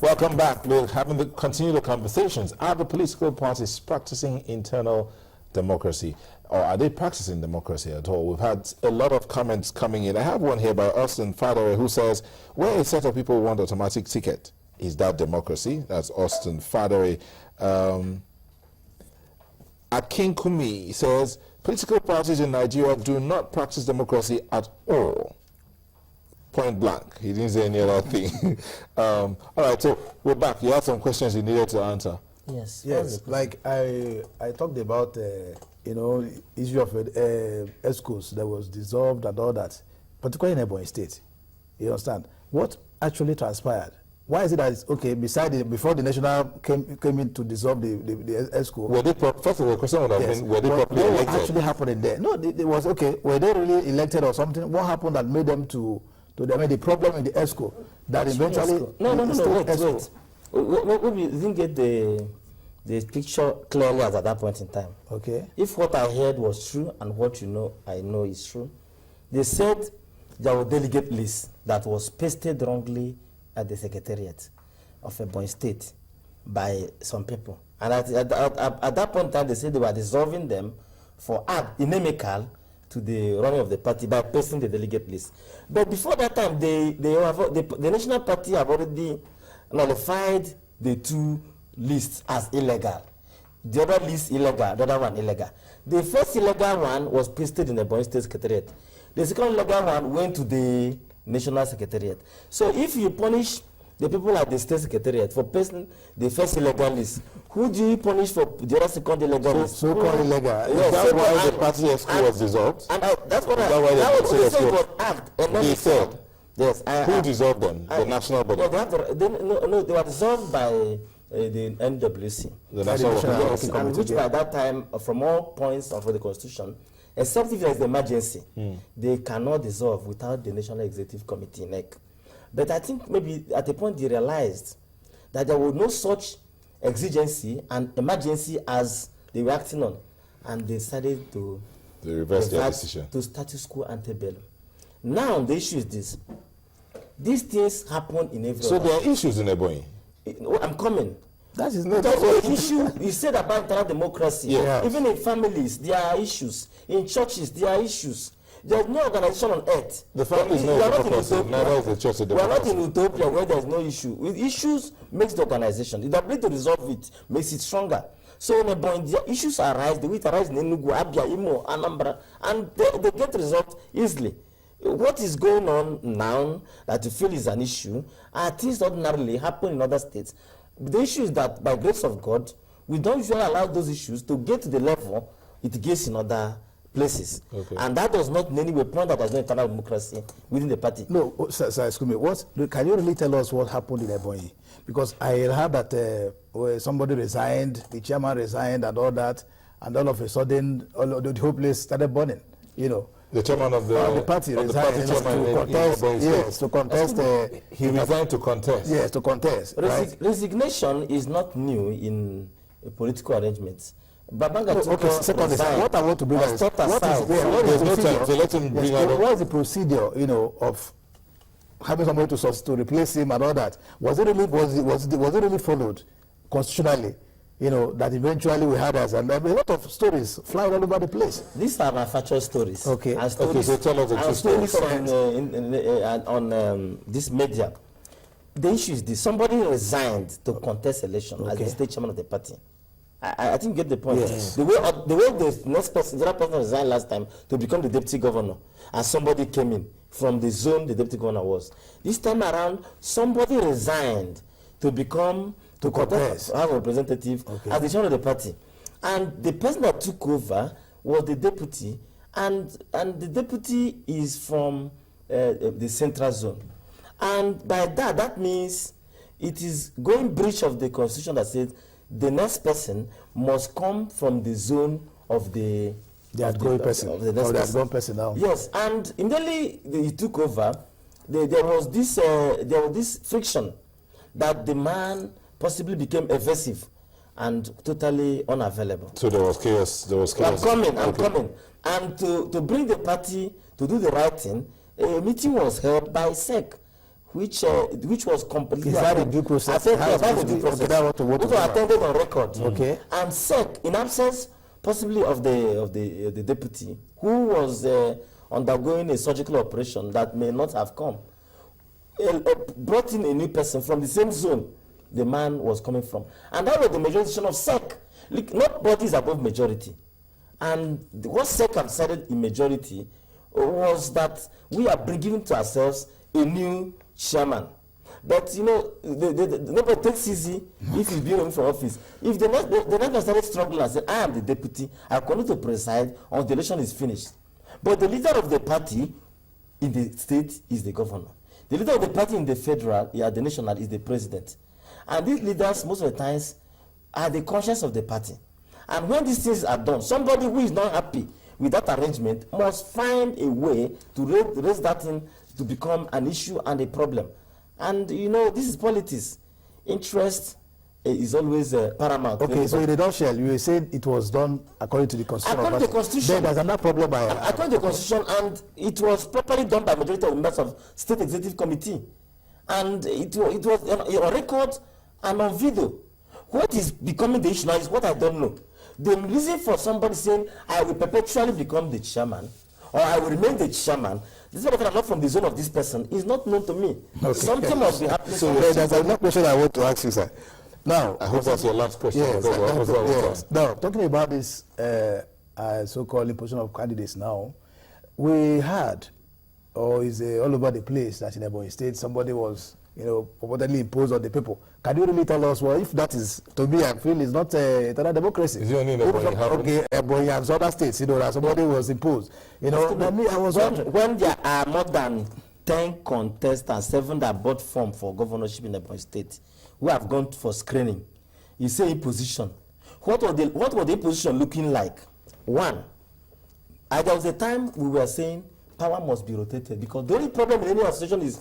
Welcome back. We're having to continue the conversations. Are the political parties practicing internal democracy, or are they practicing democracy at all? We've had a lot of comments coming in. I have one here by Austin Fadere who says, where a set of people want automatic ticket, is that democracy? That's Austin Fadere. Akin Kumi says, political parties in Nigeria do not practice democracy at all. Point blank. He didn't say any other thing. All right, so we're back. You had some questions you needed to answer. Yes. Yes, like I talked about, issue of ESCOs that was dissolved and all that, particularly in Ebonyi State. You understand? What actually transpired? Why is it that it's okay, before the national came in to dissolve the ESCO? Were they, first of all, the question would have been, were they properly elected? What actually happened there? No, it was okay. Were they really elected or something? What happened that made them the problem in the ESCO that eventually... Wait. We didn't get the picture clearly at that point in time. Okay. If what I heard was true and what I know is true, they said there was a delegate list that was pasted wrongly at the Secretariat of Ebonyi State by some people. And at that point in time, they said they were dissolving them for inimical to the running of the party by pasting the delegate list. But before that time, the National Party have already nullified the two lists as illegal. The other list illegal, the other one illegal. The first illegal one was pasted in the Ebonyi State Secretariat. The second illegal one went to the National Secretariat. So if you punish the people at the State Secretariat for pasting the first illegal list, who do you punish for the other second illegal list? So-called illegal. Yes, that's why the party ESCO was dissolved? And that's what that was the act. They said. Yes. Who dissolved them? The national body? No, they were dissolved by the NWC. The national Yes, and which by that time, from all points of the Constitution, except if there is an emergency, they cannot dissolve without the National Executive Committee, INEc. But I think maybe at a point they realized that there was no such exigency and emergency as they were acting on, and they decided to reverse their decision to status quo ante bellum. Now the issue is this: these things happen in every. So there are issues in Ebonyi. I'm coming. That is not the issue. You said about internal democracy. Yeah. Even in families, there are issues. In churches, there are issues. There's no organization on earth. The family is not democracy. Neither is the church a democracy. We are not in utopia where there's no issue. With issues makes the organization. The ability to resolve it makes it stronger. So in Ebonyi, the issues arise. The way it arises in Enugu, Abia, Imo, Anambra, and they get resolved easily. What is going on now that you feel is an issue are things ordinarily happen in other states. The issue is that by grace of God, we don't usually allow those issues to get to the level it gets in other places. Okay. And that does not in any way point that there's no internal democracy within the party. No, sir, excuse me. Can you really tell us what happened in Ebonyi? Because I heard that somebody resigned, the chairman resigned and all that, and all of a sudden, the whole place started burning, The chairman of the party resigned to contest. Yes, to contest. He resigned to contest. Yes, to contest. Resignation is not new in political arrangements. Babanga what I want to bring out what is the procedure, of having somebody to replace him and all that? Was it really followed constitutionally? That eventually we had as, and a lot of stories flying all over the place. These are manufactured stories. Okay. And stories, so tell us the stories on this media. The issue is this: somebody resigned to contest election as the state chairman of the party. I think you get the point. Yes. The way the next person, the other person resigned last time to become the deputy governor, and somebody came in from the zone the deputy governor was. This time around, somebody resigned to contest as a representative as the chairman of the party, and the person that took over was the deputy, and the deputy is from the central zone, and by that means it is going breach of the constitution that says the next person must come from the zone of the outgoing person now. Yes, and immediately he took over, there was this friction that the man possibly became evasive and totally unavailable. So there was chaos. I'm coming. And to bring the party to do the right thing, a meeting was held by SEC, which was completely... Is that a due process? I said, yes, that's a due process. Okay, what which was attended on record. Okay. And SEC, in absence possibly of the deputy, who was undergoing a surgical operation that may not have come, brought in a new person from the same zone the man was coming from. And that was the majority of SEC. Look, not bodies above majority. And what SEC have decided in majority was that we are bringing to ourselves a new chairman. But you know, nobody takes easy if he's being removed from office. If the next started struggling and said, I am the deputy, I continue to preside until the election is finished. But the leader of the party in the state is the governor. The leader of the party in the federal, the national, is the president. And these leaders, most of the times, are the conscience of the party. And when these things are done, somebody who is not happy with that arrangement must find a way to raise that thing to become an issue and a problem. And you know, this is politics. Interest is always paramount. Okay, so in a nutshell, you said it was done according to the Constitution. According to the Constitution. Then there's another problem by... according to the Constitution, and it was properly done by majority of members of State Executive Committee. And it was on record and on video. What is becoming the issue now is what I don't know. The reason for somebody saying, I will perpetually become the chairman, or I will remain the chairman, this is what I'm not from the zone of this person, is not known to me. Okay. Something must be happening. So there's another question I want to ask you, sir. Now, I hope that's your last question. Yes, yes. Now, talking about this so-called imposition of candidates now, we had, or is all over the place, that in Ebonyi State, somebody was, purportedly imposed on the people. Can you really tell us, well, if that is, to me, I feel it's not internal democracy? Is it only in Ebonyi? Okay, Ebonyi and other states, that somebody was imposed. I was when there are more than 10 contestants, 7 that bought form for governorship in Ebonyi State, who have gone for screening, you say imposition. What was the imposition looking like? One, there was a time we were saying power must be rotated, because the only problem in any association is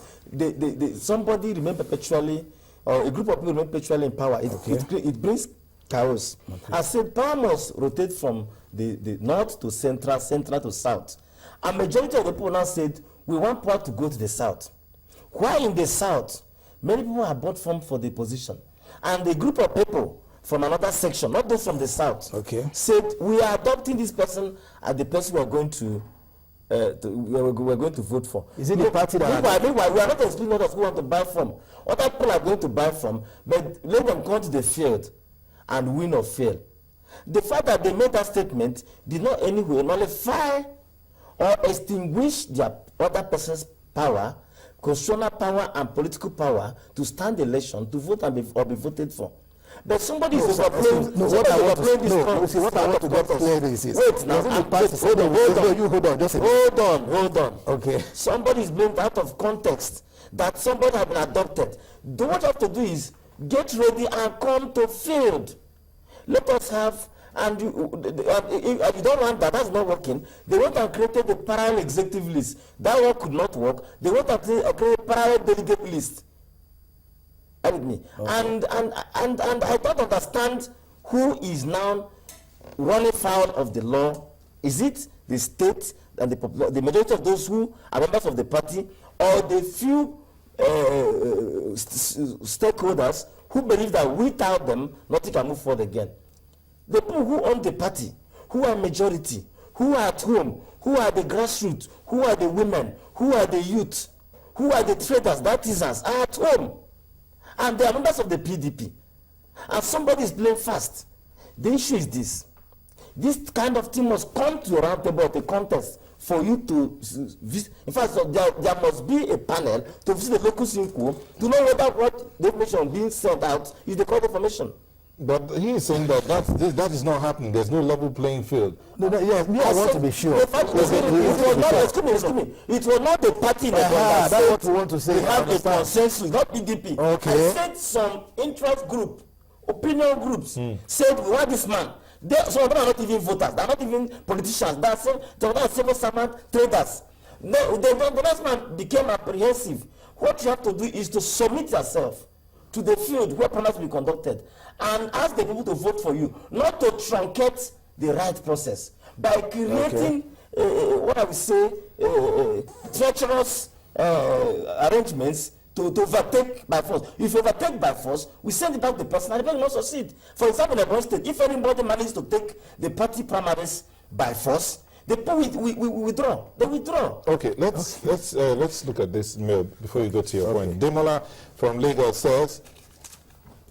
somebody remain perpetually, or a group of people remain perpetually in power. It brings chaos. Okay. I said power must rotate from the north to central, central to south. A majority of the people now said, we want power to go to the south. Why in the south? Many people have bought form for the position. And a group of people from another section, not those from the south, said, we are adopting this person as the person we are going to we're going to vote for. Is it the party that... Meanwhile, we are not excluding others who want to buy from. Other people are going to buy from, but let them come to the field and win or fail. The fact that they made that statement did not anyway nullify or extinguish their other person's power, constitutional power and political power, to stand the election, to vote and or be voted for. But somebody is overplaying. What I want to get clear is this. Wait, now, hold on. Okay. Somebody is blamed out of context that somebody has been adopted. What you have to do is get ready and come to field. Let us have, and you don't want that, that's not working. They went and created the parallel executive list. That one could not work. They went and created a parallel delegate list. With me. Okay. And I don't understand who is now running foul of the law. Is it the state and the majority of those who are members of the party, or the few stakeholders who believe that without them nothing can move forward again? The people who own the party, who are majority, who are at home, who are the grassroots, who are the women, who are the youth, who are the traders, the artisans, are at home. And they are members of the PDP. And somebody is playing fast. The issue is this. This kind of thing must come to a round table at a contest for you to visit. In fact, so there must be a panel to visit the local synco to know whether what the information being sent out is the correct information. But he is saying that is not happening. There's no level playing field. I want to be sure. It was not the party that that's what we want to say. We have a consensus, not PDP. Okay. I said some interest group, opinion groups, said we want this man. Some of them are not even voters. They are not even politicians. They are civil servant traders. The last man became apprehensive. What you have to do is to submit yourself to the field where primaries will be conducted and ask the people to vote for you, not to truncate the right process by creating what I would say treacherous arrangements to overtake by force. If you overtake by force, we send it back to the person and the person will not succeed. For example, in Ebonyi State, if anybody manages to take the party primaries by force, we withdraw. They withdraw. Okay, let's look at this mail before you go to your point. Demola from Lagos says,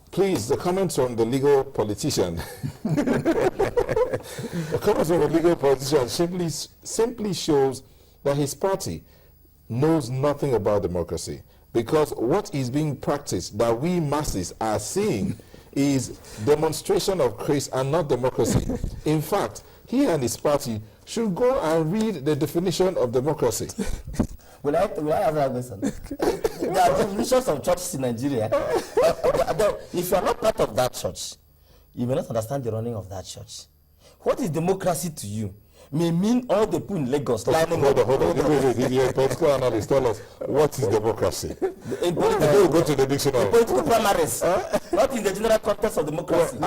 please, the comments from the legal politician. The comments from the legal politician simply shows that his party knows nothing about democracy, because what is being practiced that we masses are seeing is demonstration of grace and not democracy. In fact, he and his party should go and read the definition of democracy. Will I have that question? There are definitions of churches in Nigeria. If you are not part of that church, you may not understand the running of that church. What is democracy to you? May mean all the people in Lagos lining up. Hold on. If you're a political analyst, tell us, what is democracy? Go to the dictionary. The political primaries. What is the general context of democracy?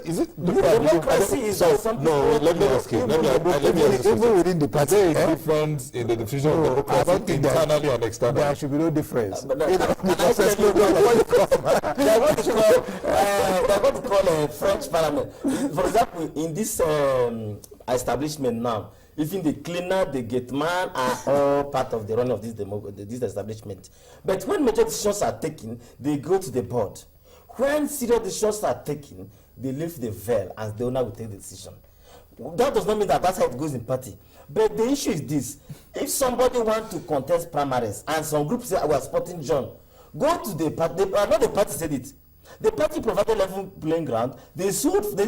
Is it democracy is something. No, let me ask you. Let me ask you. Even within the party, is there a difference in the definition of democracy internally and externally? There should be no difference. They're what to call a French parliament. For example, in this establishment now, even the cleaner, the gate man are all part of the run of this establishment. But when major decisions are taken, they go to the board. When serious decisions are taken, they lift the veil and the owner will take the decision. That does not mean that that's how it goes in party. But the issue is this: if somebody wants to contest primaries and some groups say, we are supporting John, go to the party. Not the party said it. The party provided level playing ground. They didn't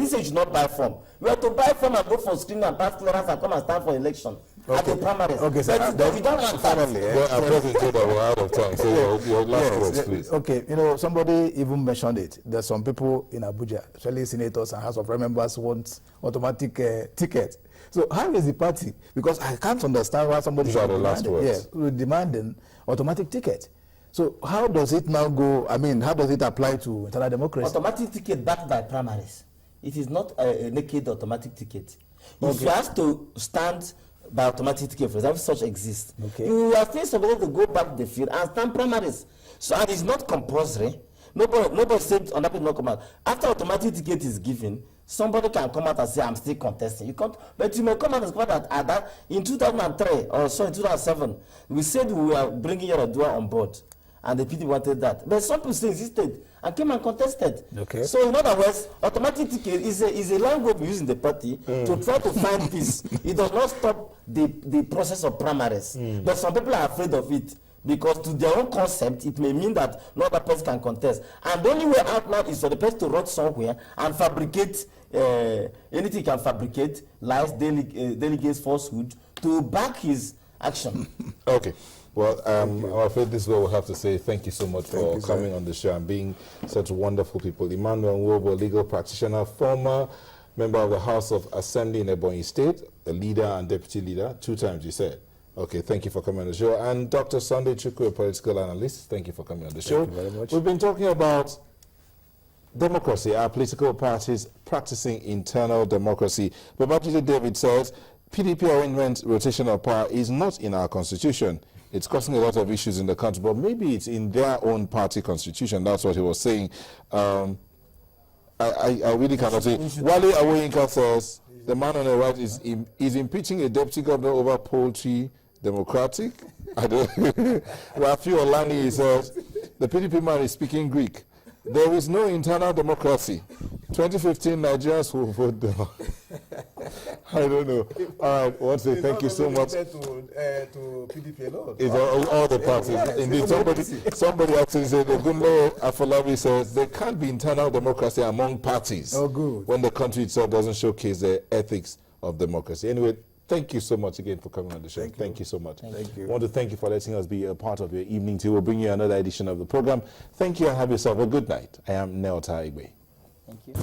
say you should not buy form. You have to buy form and go for screening and pass clearance and come and stand for election at the primaries. Okay, sir. But we don't want that. I'm just told that we're out of time, so your last words, please. Okay, somebody even mentioned it. There's some people in Abuja, especially senators and House of Rep members, want automatic tickets. So how is the party? Because I can't understand why somebody These are the last words. Yeah, demanding automatic ticket. So how does it now go? I mean, how does it apply to internal democracy? Automatic ticket backed by primaries. It is not a naked automatic ticket. If you have to stand by automatic ticket, for example, such exists, you are still supposed to go back to the field and stand primaries. So and it's not compulsory. Nobody said on that not come out. After automatic ticket is given, somebody can come out and say, I'm still contesting. You can't, but you may come out and say that in 2003 or so in 2007, we said we were bringing Yaradua on board. And the people wanted that. But some people still insisted and came and contested. Okay. So in other words, automatic ticket is a language we use in the party to try to find peace. It does not stop the process of primaries. But some people are afraid of it because to their own concept, it may mean that no other person can contest. And the only way out now is for the person to run somewhere and fabricate anything he can fabricate, lies, delegates, falsehood, to back his action. Okay. Well, I'm afraid this is what we'll have to say. Thank you so much for coming on the show and being such wonderful people. Emmanuel Nwobo, legal practitioner, former member of the House of Assembly in Ebonyi State, a leader and deputy leader, 2 times you said. Okay, thank you for coming on the show. And Dr. Sunday Chukwu, a political analyst, thank you for coming on the show. Thank you very much. We've been talking about democracy, our political parties practicing internal democracy. But Babajide David says, PDP arrangement rotation of power is not in our constitution. It's causing a lot of issues in the country, but maybe it's in their own party constitution. That's what he was saying. I really cannot say. Wale Awoyinka says, the man on the right is impeaching a deputy governor over poultry democratic. I don't. Rafi Olani says, the PDP man is speaking Greek. There is no internal democracy. 2015 Nigerians will vote down. I don't know. All right, once again, thank you so much. To PDP alone. It's all the parties. Yes, indeed, somebody actually said, Ogunlo Afolabi says, there can't be internal democracy among parties when the country itself doesn't showcase the ethics of democracy. Anyway, thank you so much again for coming on the show. Thank you so much. Thank you. I want to thank you for letting us be a part of your evening too. We'll bring you another edition of the program. Thank you and have yourself a good night. I am Neota Igwe. Thank you.